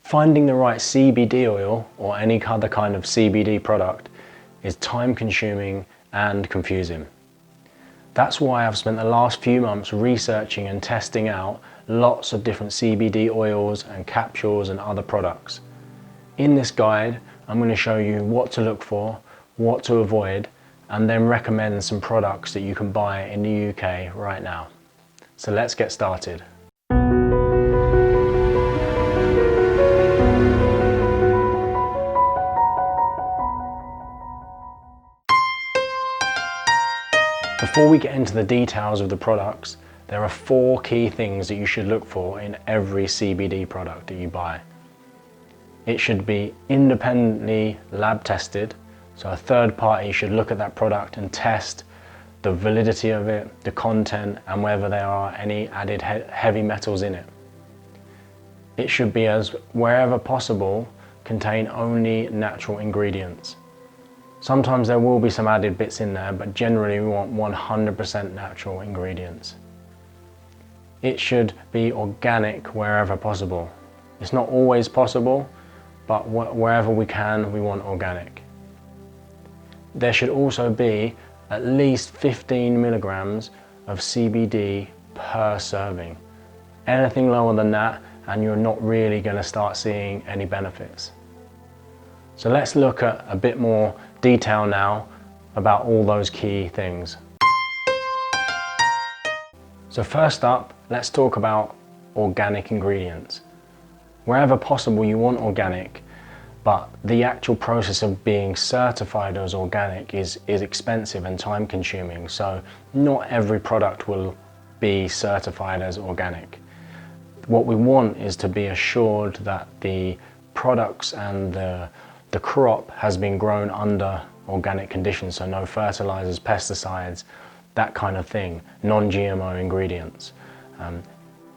Finding the right CBD oil or any other kind of CBD product is time consuming and confusing. That's why I've spent the last few months researching and testing out lots of different CBD oils and capsules and other products. In this guide, I'm going to show you what to look for, what to avoid, and then recommend some products that you can buy in the UK right now. So let's get started. Before we get into the details of the products, there are 4 key things that you should look for in every CBD product that you buy. It should be independently lab tested, so a third party should look at that product and test the validity of it, the content, and whether there are any added heavy metals in it. It should be, as wherever possible, contain only natural ingredients. Sometimes there will be some added bits in there, but generally we want 100% natural ingredients. It should be organic wherever possible. It's not always possible, but wherever we can, we want organic. There should also be at least 15 milligrams of CBD per serving. Anything lower than that, and you're not really going to start seeing any benefits. So let's look at a bit more detail now about all those key things. So first up, let's talk about organic ingredients. Wherever possible, you want organic, but the actual process of being certified as organic is expensive and time consuming. So not every product will be certified as organic. What we want is to be assured that the products and the crop has been grown under organic conditions, so no fertilizers, pesticides, that kind of thing, non-GMO ingredients.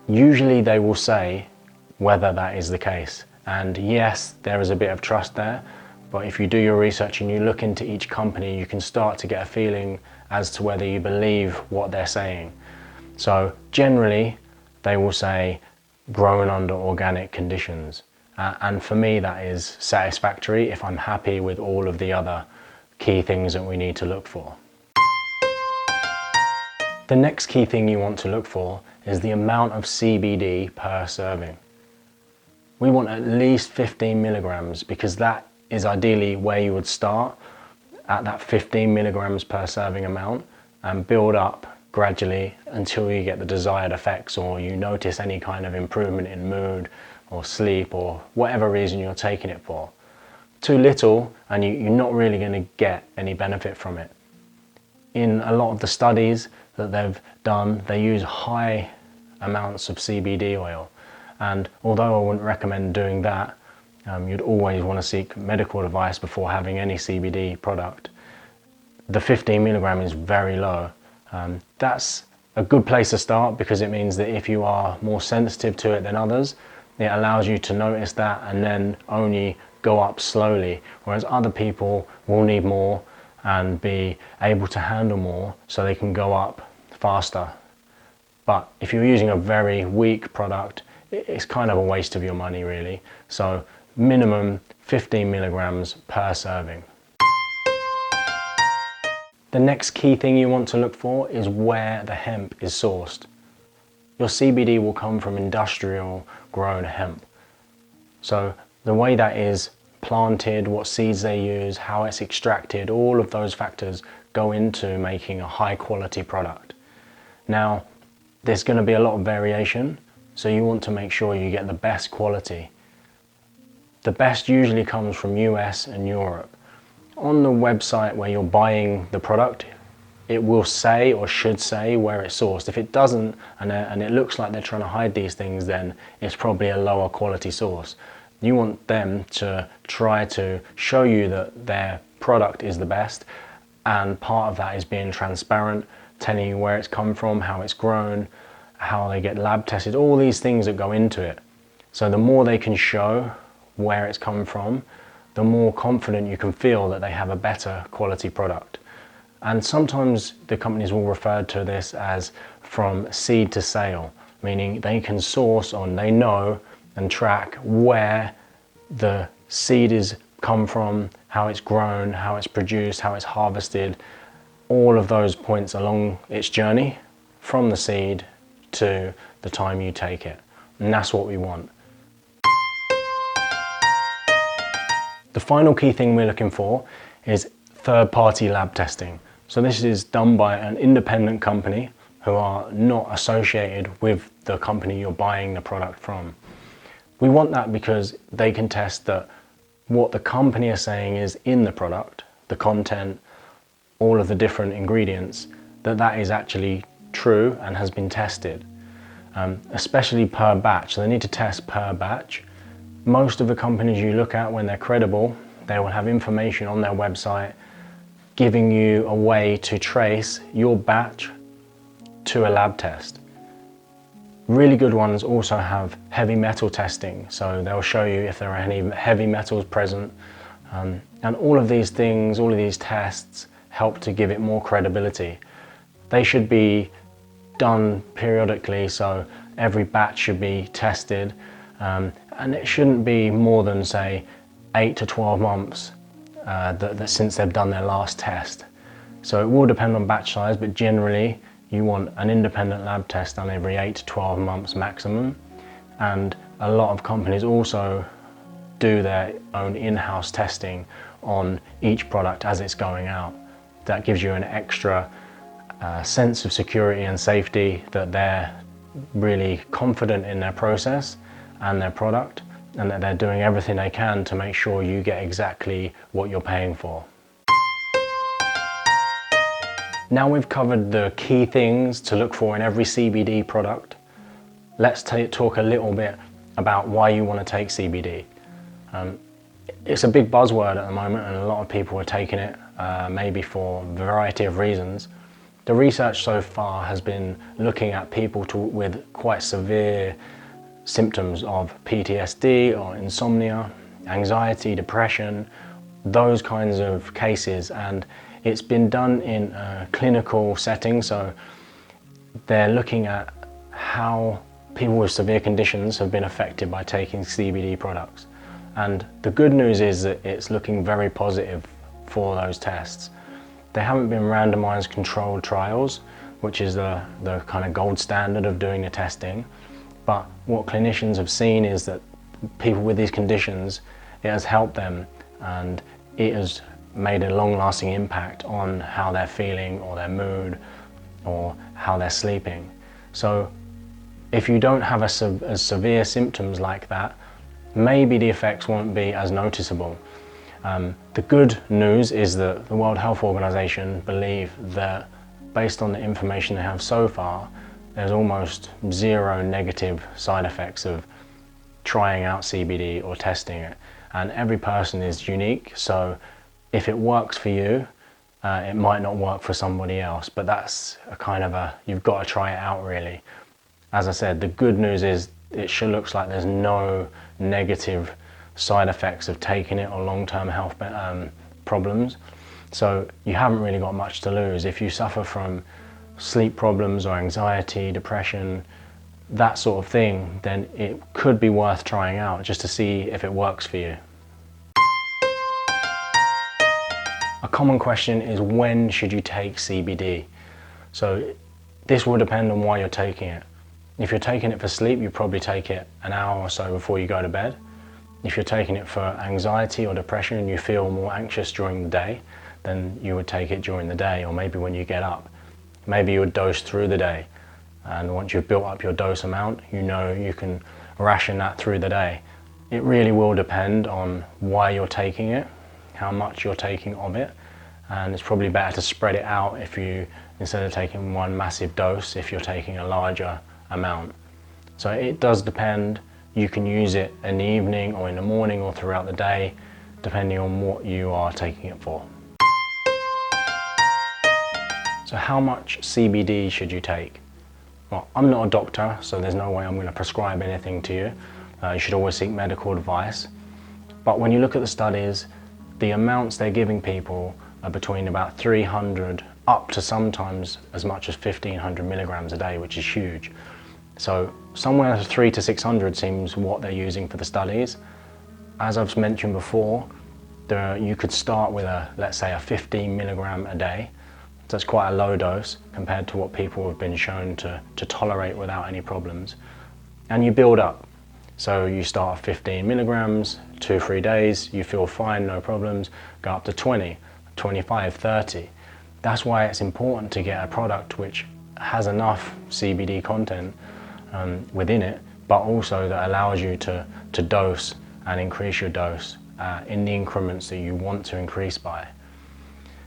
Usually they will say whether that is the case, and yes, there is a bit of trust there, but if you do your research and you look into each company, you can start to get a feeling as to whether you believe what they're saying. So generally they will say grown under organic conditions. And for me, that is satisfactory if I'm happy with all of the other key things that we need to look for. The next key thing you want to look for is the amount of CBD per serving. We want at least 15 milligrams because that is ideally where you would start, at that 15 milligrams per serving amount, and build up gradually until you get the desired effects or you notice any kind of improvement in mood or sleep or whatever reason you're taking it for. Too little and you're not really going to get any benefit from it. In a lot of the studies that they've done, they use high amounts of CBD oil, and although I wouldn't recommend doing that, you'd always want to seek medical advice before having any CBD product. The 15 milligram is very low. That's a good place to start because it means that if you are more sensitive to it than others, it allows you to notice that and then only go up slowly, whereas other people will need more and be able to handle more so they can go up faster. But if you're using a very weak product, it's kind of a waste of your money really. So minimum 15 milligrams per serving. The next key thing you want to look for is where the hemp is sourced. Your CBD will come from industrial grown hemp. So the way that is planted, what seeds they use, how it's extracted, all of those factors go into making a high quality product. Now, there's going to be a lot of variation, so you want to make sure you get the best quality. The best usually comes from US and Europe. On the website where you're buying the product, it will say or should say where it's sourced. If it doesn't and it looks like they're trying to hide these things, then it's probably a lower quality source. You want them to try to show you that their product is the best, and part of that is being transparent, telling you where it's come from, how it's grown, how they get lab tested, all these things that go into it. So the more they can show where it's come from, the more confident you can feel that they have a better quality product. And sometimes the companies will refer to this as from seed to sale, meaning they can source on, they know and track where the seed is come from, how it's grown, how it's produced, how it's harvested, all of those points along its journey from the seed to the time you take it. And that's what we want. The final key thing we're looking for is third-party lab testing. So this is done by an independent company who are not associated with the company you're buying the product from. We want that because they can test that what the company is saying is in the product, the content, all of the different ingredients, that is actually true and has been tested, especially per batch. So they need to test per batch. Most of the companies you look at, when they're credible, they will have information on their website giving you a way to trace your batch to a lab test. Really good ones also have heavy metal testing, so they'll show you if there are any heavy metals present, and all of these things, all of these tests help to give it more credibility. They should be done periodically, so every batch should be tested, and it shouldn't be more than, say, 8 to 12 months since they've done their last test. So it will depend on batch size, but generally you want an independent lab test done every 8 to 12 months maximum. And a lot of companies also do their own in-house testing on each product as it's going out. That gives you an extra sense of security and safety, that they're really confident in their process and their product, and that they're doing everything they can to make sure you get exactly what you're paying for. Now we've covered the key things to look for in every CBD product, let's talk a little bit about why you want to take CBD. It's a big buzzword at the moment, and a lot of people are taking it, maybe for a variety of reasons. The research so far has been looking at people with quite severe symptoms of PTSD or insomnia, anxiety, depression, those kinds of cases, and it's been done in a clinical setting. So they're looking at how people with severe conditions have been affected by taking CBD products. And the good news is that it's looking very positive for those tests. They haven't been randomized controlled trials, which is the kind of gold standard of doing the testing. But what clinicians have seen is that people with these conditions, it has helped them, and it has made a long-lasting impact on how they're feeling or their mood or how they're sleeping. So if you don't have as severe symptoms like that, maybe the effects won't be as noticeable. The good news is that the World Health Organization believe that, based on the information they have so far, there's almost zero negative side effects of trying out CBD or testing it. And every person is unique, so if it works for you, it might not work for somebody else, but that's a kind of you've got to try it out really. As I said, the good news is it sure looks like there's no negative side effects of taking it or long-term health problems. So you haven't really got much to lose. If you suffer from sleep problems or anxiety, depression, that sort of thing, then it could be worth trying out just to see if it works for you. A common question is, when should you take CBD? So this will depend on why you're taking it. If you're taking it for sleep, you probably take it an hour or so before you go to bed. If you're taking it for anxiety or depression and you feel more anxious during the day, then you would take it during the day, or maybe when you get up. Maybe you would dose through the day, and once you've built up your dose amount, you know you can ration that through the day. It really will depend on why you're taking it, how much you're taking of it, and it's probably better to spread it out instead of taking one massive dose, if you're taking a larger amount. So it does depend. You can use it in the evening or in the morning or throughout the day, depending on what you are taking it for. So how much CBD should you take? Well, I'm not a doctor, so there's no way I'm going to prescribe anything to you. You should always seek medical advice. But when you look at the studies, the amounts they're giving people are between about 300 up to sometimes as much as 1500 milligrams a day, which is huge. So somewhere 300 to 600 seems what they're using for the studies. As I've mentioned before, you could start with let's say a 15 milligram a day. So it's quite a low dose compared to what people have been shown to tolerate without any problems. And you build up. So you start at 15 milligrams, 2-3 days, you feel fine, no problems, go up to 20, 25, 30. That's why it's important to get a product which has enough CBD content within it, but also that allows you to dose and increase your dose in the increments that you want to increase by.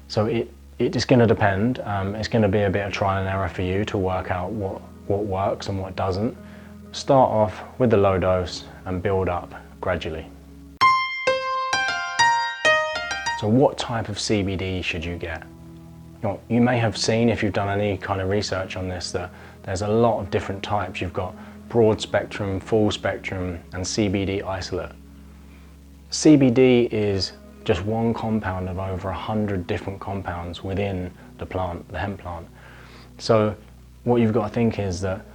So it is going to depend. It's going to be a bit of trial and error for you to work out what works and what doesn't. Start off with the low dose and build up gradually. So what type of CBD should you get? You may have seen, if you've done any kind of research on this, that there's a lot of different types. You've got broad spectrum, full spectrum, and CBD isolate. CBD is just one compound of over 100 different compounds within the plant, the hemp plant. So what you've got to think is that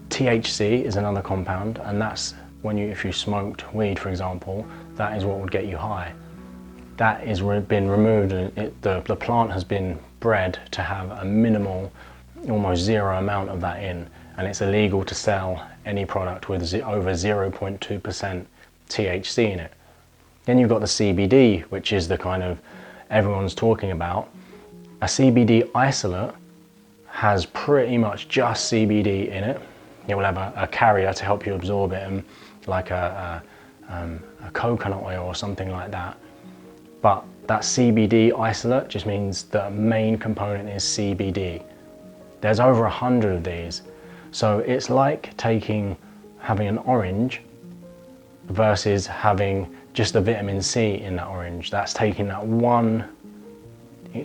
THC is another compound, and that's when if you smoked weed, for example, that is what would get you high. That is been removed, and the plant has been bred to have a minimal, almost zero amount of that in, and it's illegal to sell any product with over 0.2% THC in it. Then you've got the CBD, which is the kind of everyone's talking about. A CBD isolate has pretty much just CBD in it. It will have a carrier to help you absorb it, and like a coconut oil or something like that. But that CBD isolate just means the main component is CBD. There's over 100 of these. So it's like having an orange versus having just the vitamin C in that orange. That's taking that one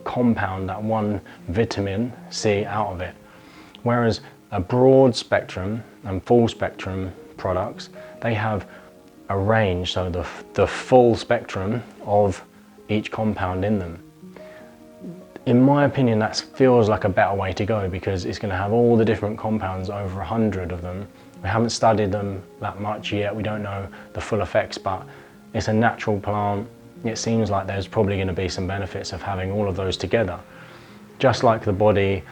compound, that one vitamin C out of it. Whereas a broad spectrum and full spectrum products, they have a range, so the full spectrum of each compound in them. In my opinion, that feels like a better way to go, because it's going to have all the different compounds, over 100 of them. We haven't studied them that much yet, we don't know the full effects, but it's a natural plant. It seems like there's probably going to be some benefits of having all of those together. Just like the body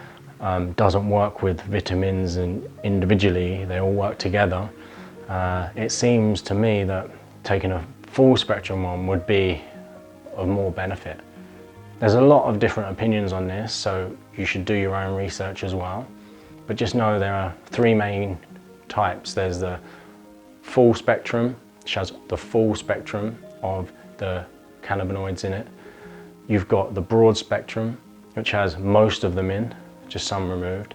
doesn't work with vitamins and individually, they all work together. It seems to me that taking a full spectrum one would be of more benefit. There's a lot of different opinions on this, so you should do your own research as well. But just know there are three main types. There's the full spectrum, which has the full spectrum of the cannabinoids in it. You've got the broad spectrum, which has most of them in, just some removed.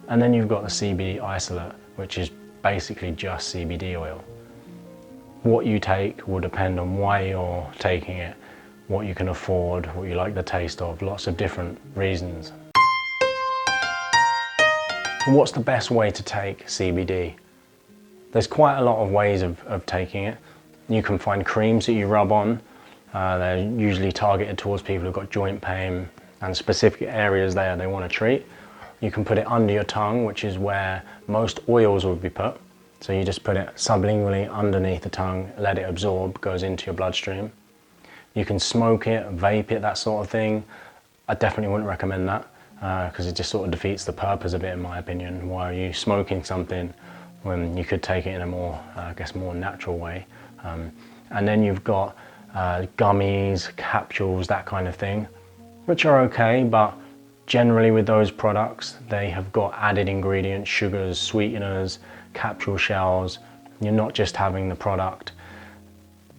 And then you've got the CBD isolate, which is basically just CBD oil. What you take will depend on why you're taking it, what you can afford, what you like the taste of, lots of different reasons. What's the best way to take CBD? There's quite a lot of ways of taking it. You can find creams that you rub on. They're usually targeted towards people who've got joint pain and specific areas there they want to treat. You can put it under your tongue, which is where most oils would be put. So you just put it sublingually underneath the tongue, let it absorb, goes into your bloodstream. You can smoke it, vape it, that sort of thing. I definitely wouldn't recommend that because it just sort of defeats the purpose of it, in my opinion. Why are you smoking something when you could take it in a more, I guess, more natural way? And then you've got gummies, capsules, that kind of thing, which are okay, but generally with those products, they have got added ingredients, sugars, sweeteners, capsule shells. You're not just having the product.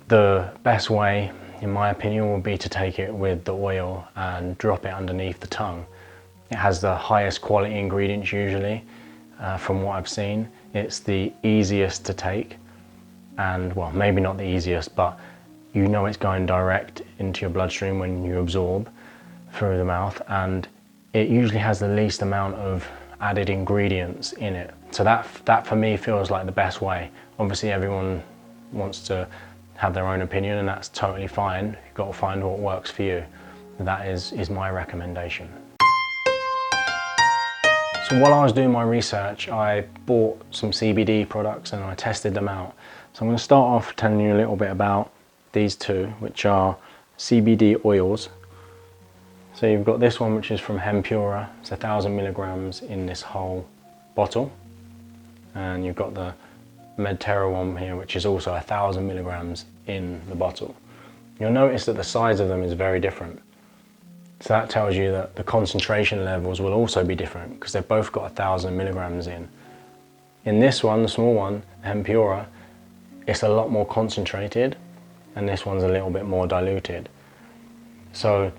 The best way, in my opinion, would be to take it with the oil and drop it underneath the tongue. It has the highest quality ingredients usually, from what I've seen. It's the easiest to take, and well, maybe not the easiest, but you know it's going direct into your bloodstream when you absorb through the mouth, and it usually has the least amount of added ingredients in it. So that for me feels like the best way. Obviously everyone wants to have their own opinion, and that's totally fine. You've got to find what works for you. That is my recommendation. So while I was doing my research, I bought some CBD products and I tested them out. So I'm going to start off telling you a little bit about these two, which are CBD oils. So you've got this one, which is from Hempura. It's 1,000 milligrams in this whole bottle. And you've got the Medterra one here, which is also 1,000 milligrams in the bottle. You'll notice that the size of them is very different. So that tells you that the concentration levels will also be different because they've both got 1,000 milligrams in. In this one, the small one, Hempura, it's a lot more concentrated, and this one's a little bit more diluted. So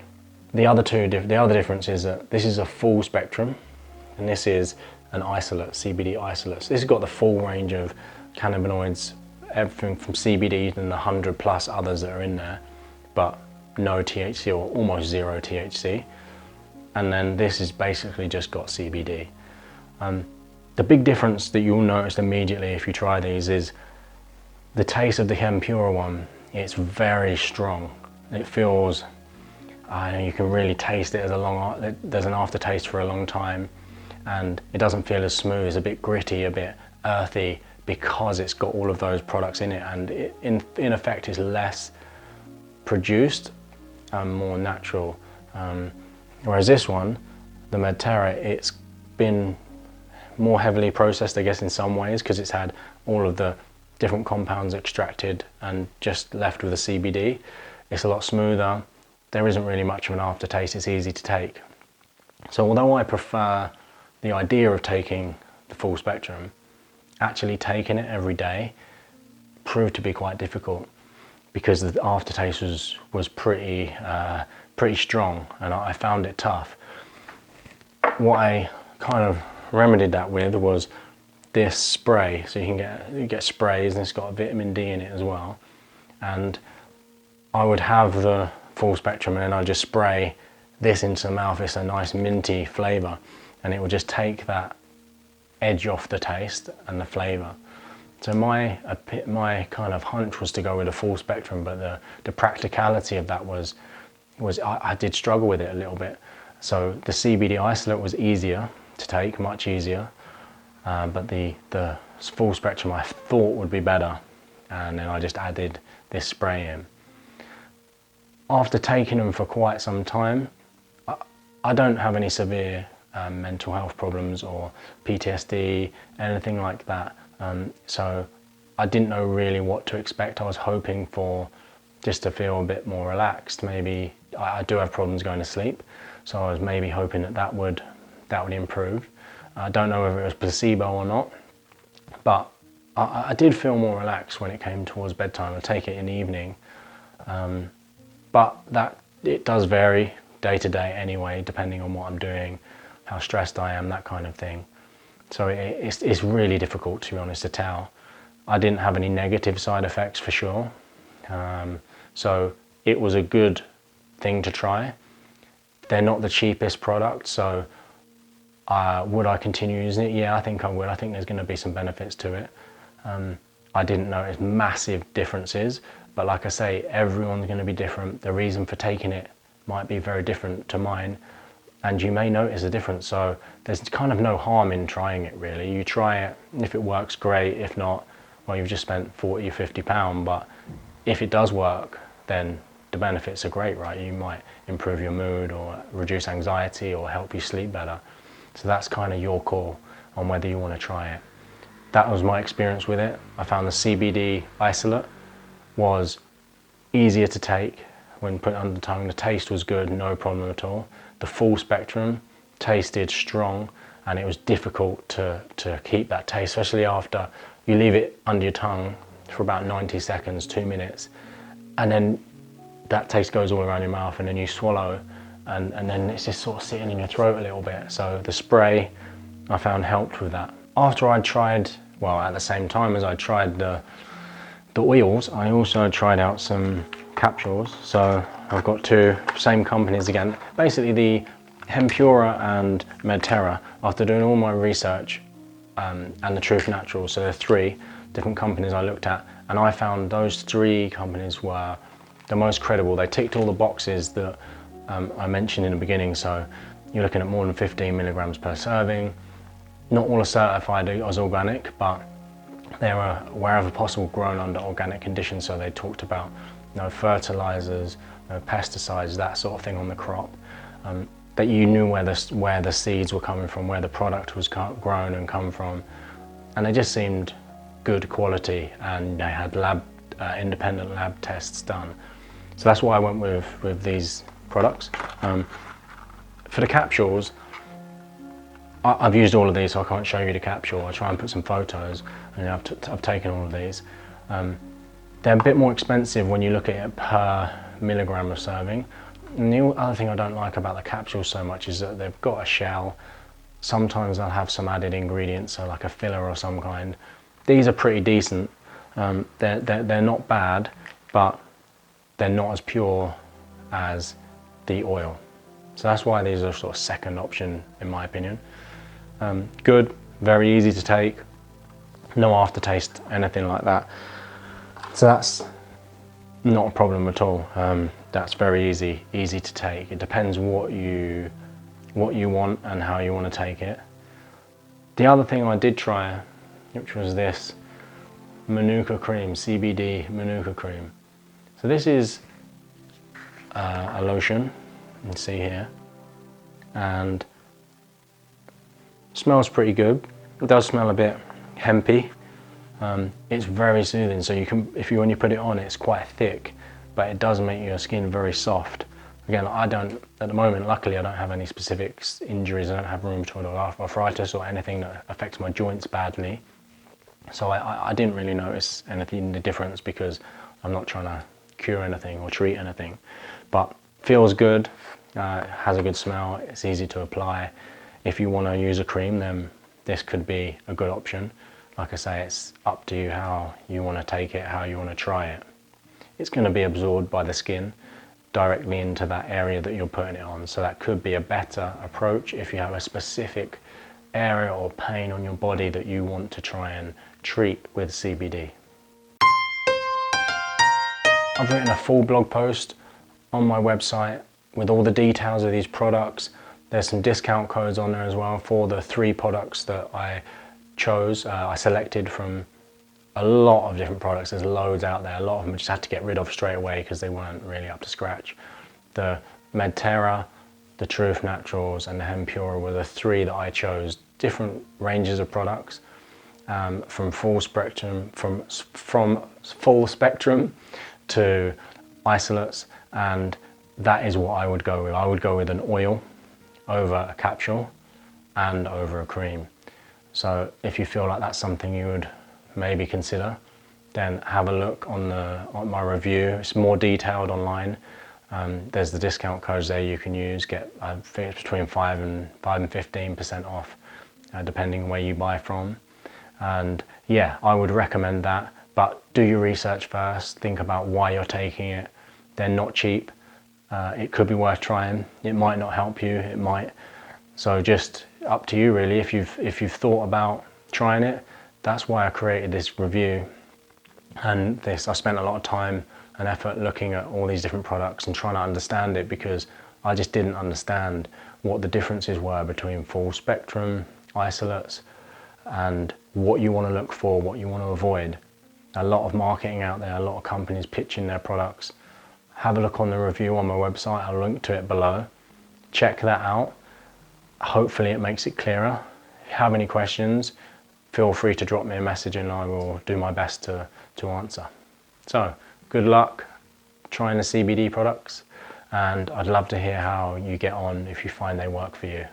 the other difference is that this is a full spectrum, and this is an isolate, CBD isolates. This has got the full range of cannabinoids, everything from CBD and the 100 plus others that are in there, but no THC or almost zero THC. And then this is basically just got CBD. The big difference that you'll notice immediately if you try these is the taste of the Hempura one. It's very strong. It feels, you can really taste it there's an aftertaste for a long time, and it doesn't feel as smooth. It's a bit gritty, a bit earthy, because it's got all of those products in it, and it, in effect, is less produced and more natural. Whereas this one, the Medterra, it's been more heavily processed, I guess, in some ways, because it's had all of the different compounds extracted and just left with the CBD. It's a lot smoother. There isn't really much of an aftertaste. It's easy to take. So although I prefer the idea of taking the full spectrum, actually taking it every day proved to be quite difficult because the aftertaste was pretty strong, and I found it tough. What I kind of remedied that with was this spray. So you get sprays, and it's got vitamin D in it as well. And I would have the full spectrum, and then I'd just spray this into the mouth. It's a nice minty flavour, and it will just take that edge off the taste and the flavour. So my kind of hunch was to go with a full spectrum, but the practicality of that was I did struggle with it a little bit. So the CBD isolate was easier to take, much easier, but the full spectrum I thought would be better, and then I just added this spray in. After taking them for quite some time, I don't have any severe mental health problems or PTSD, anything like that. So I didn't know really what to expect. I was hoping for just to feel a bit more relaxed. Maybe I do have problems going to sleep, so I was maybe hoping that would improve. I don't know whether it was placebo or not, but I did feel more relaxed when it came towards bedtime. I take it in the evening, but it does vary day to day anyway, depending on what I'm doing, how stressed I am, that kind of thing. So it's really difficult, to be honest, to tell. I didn't have any negative side effects for sure. So it was a good thing to try. They're not the cheapest product, so would I continue using it? Yeah, I think I would. I think there's going to be some benefits to it. I didn't notice massive differences, but like I say, everyone's going to be different. The reason for taking it might be very different to mine, and you may notice a difference. So there's kind of no harm in trying it, really. You try it, if it works, great. If not, well, you've just spent 40 or 50 pounds, but if it does work, then the benefits are great, right? You might improve your mood or reduce anxiety or help you sleep better. So that's kind of your call on whether you want to try it. That was my experience with it. I found the CBD isolate was easier to take when put under the tongue. The taste was good, no problem at all. The full spectrum tasted strong, and it was difficult to keep that taste, especially after you leave it under your tongue for about 90 seconds, 2 minutes, and then that taste goes all around your mouth, and then you swallow, and then it's just sort of sitting in your throat a little bit. So the spray I found helped with that. After I'd tried, well, at the same time as I tried the oils, I also tried out some capsules. So I've got two, same companies again. Basically the Hempura and Medterra, after doing all my research, and the Truth Naturals, so there are 3 different companies I looked at, and I found those 3 companies were the most credible. They ticked all the boxes that I mentioned in the beginning. So you're looking at more than 15 milligrams per serving. Not all are certified as organic, but they were wherever possible grown under organic conditions. So they talked about no fertilizers, no pesticides, that sort of thing on the crop. That you knew where the seeds were coming from, where the product was grown and come from, and they just seemed good quality, and they had independent lab tests done. So that's why I went with these products. For the capsules, I've used all of these, so I can't show you the capsule. I'll try and put some photos, and I've taken all of these. They're a bit more expensive when you look at it per milligram of serving. And the other thing I don't like about the capsules so much is that they've got a shell. Sometimes they'll have some added ingredients, so like a filler or some kind. These are pretty decent. They're not bad, but they're not as pure as the oil. So that's why these are sort of second option in my opinion. Good, very easy to take, no aftertaste, anything like that. So that's not a problem at all. That's very easy to take. It depends what you want and how you want to take it. The other thing I did try, which was this Manuka cream, CBD Manuka cream. So this is a lotion, you can see here, and smells pretty good. It does smell a bit hempy. It's very soothing, so when you put it on, it's quite thick, but it does make your skin very soft. Again, at the moment, luckily I don't have any specific injuries. I don't have rheumatoid or arthritis or anything that affects my joints badly. So I didn't really notice the difference, because I'm not trying to cure anything or treat anything. But feels good, has a good smell, it's easy to apply. If you want to use a cream, then this could be a good option. Like I say, it's up to you how you want to take it, how you want to try it. It's going to be absorbed by the skin directly into that area that you're putting it on. So that could be a better approach if you have a specific area or pain on your body that you want to try and treat with CBD. I've written a full blog post on my website with all the details of these products. There's some discount codes on there as well for the 3 products that I chose. I selected from a lot of different products. There's loads out there. A lot of them I just had to get rid of straight away because they weren't really up to scratch. The Medterra, the Truth Naturals, and the Hempura were the 3 that I chose. Different ranges of products, from full spectrum to isolates, and that is what I would go with. I would go with an oil over a capsule and over a cream. So if you feel like that's something you would maybe consider, then have a look on my review. It's more detailed online. There's the discount codes there you can use, get I think it's between 5 and 15% off, depending on where you buy from. And yeah, I would recommend that, but do your research first. Think about why you're taking it. They're not cheap. It could be worth trying. It might not help you, it might. So just up to you really. If you've thought about trying it, that's why I created this review. And I spent a lot of time and effort looking at all these different products and trying to understand it, because I just didn't understand what the differences were between full spectrum, isolates, and what you want to look for, what you want to avoid. A lot of marketing out there, a lot of companies pitching their products. Have a look on the review on my website, I'll link to it below. Check that out. Hopefully it makes it clearer. If you have any questions, feel free to drop me a message and I will do my best to answer. So, good luck trying the CBD products, and I'd love to hear how you get on if you find they work for you.